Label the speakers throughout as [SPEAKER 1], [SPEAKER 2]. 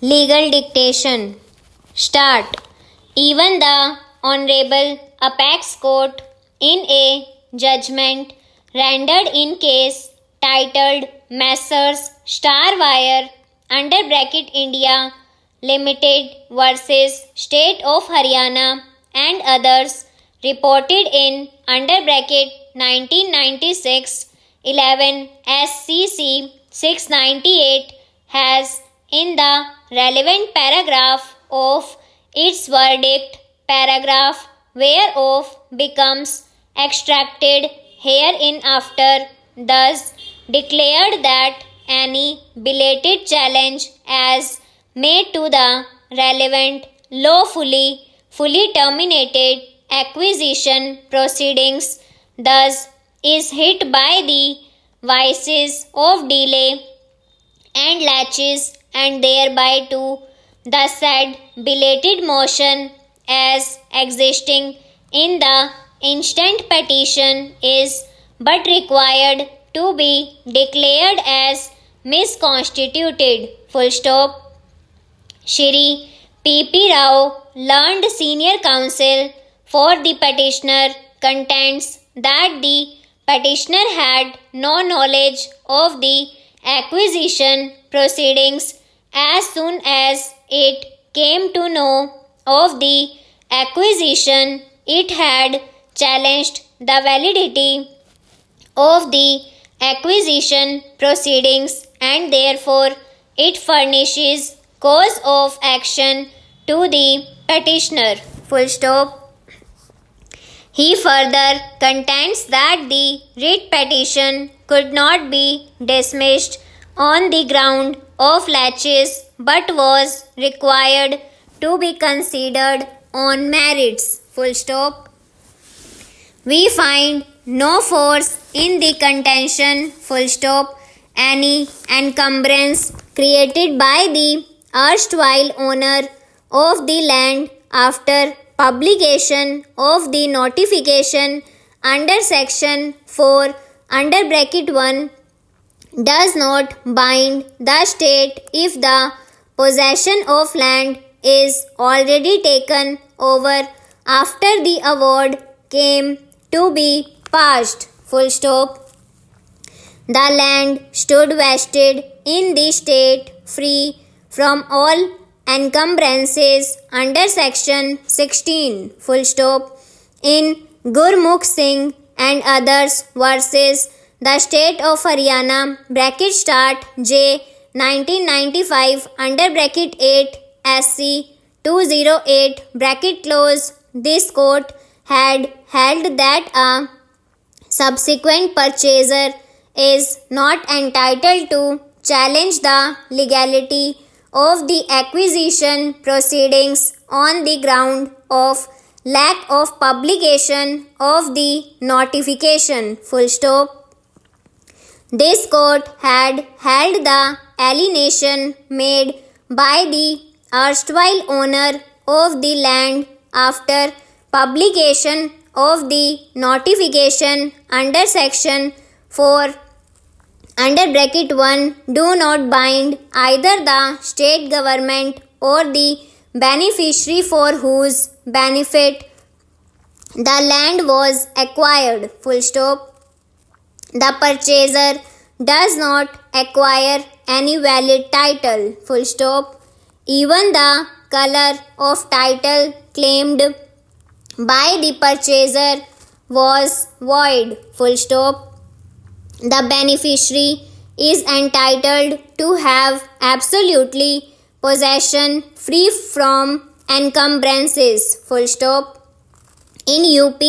[SPEAKER 1] Legal dictation. Start. Even the Honorable Apex Court, in a judgment rendered in case titled Messrs. Starwire under bracket India Limited versus State of Haryana and others, reported in under bracket 1996 11 SCC 698, has in the relevant paragraph of its verdict, paragraph whereof becomes extracted hereinafter, thus declared that any belated challenge as made to the relevant lawfully fully terminated acquisition proceedings thus is hit by the vices of delay and laches, and thereby to the said belated motion as existing in the instant petition is but required to be declared as misconstituted. Full stop. Shri P.P. Rao, learned senior counsel for the petitioner, contends that the petitioner had no knowledge of the acquisition proceedings as soon as it came to know of the acquisition. It had challenged the validity of the acquisition proceedings, and therefore it furnishes cause of action to the petitioner. Full stop. He further contends that the writ petition could not be dismissed on the ground of laches but was required to be considered on merits. Full stop. We find no force in the contention, full stop, any encumbrance created by the erstwhile owner of the land after publication of the notification under section 4 under bracket 1 does not bind the state if the possession of land is already taken over after the award came to be passed. Full stop. The land stood vested in the state, free from all encumbrances under section 16. Full stop. In Gurmukh Singh and others versus the state of Haryana, bracket start J 1995 under bracket 8 SC 208 bracket close, this court had held that a subsequent purchaser is not entitled to challenge the legality of the acquisition proceedings on the ground of lack of publication of the notification. Full stop. This court had held the alienation made by the erstwhile owner of the land after publication of the notification under section 4 under bracket 1 do not bind either the state government or the beneficiary for whose benefit the land was acquired. Full stop. The purchaser does not acquire any valid title. Full stop. Even the color of title claimed by the purchaser was void. Full stop. The beneficiary is entitled to have absolutely possession free from encumbrances. Full stop. In UP,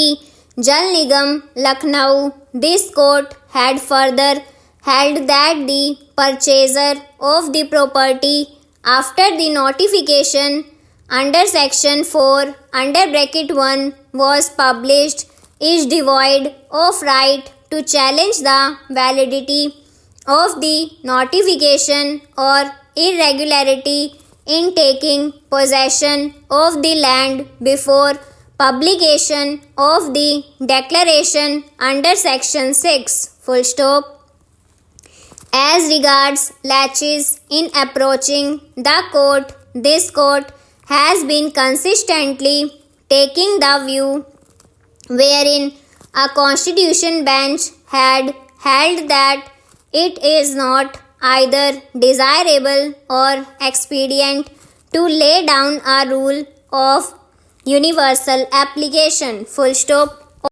[SPEAKER 1] Jal Nigam, Lucknow, this court had further held that the purchaser of the property after the notification under section 4 under bracket 1 was published is devoid of right to challenge the validity of the notification or irregularity in taking possession of the land before publication of the declaration under section 6. Full stop. As regards laches in approaching the court, this court has been consistently taking the view wherein a constitution bench had held that it is not either desirable or expedient to lay down a rule of universal application. Full stop.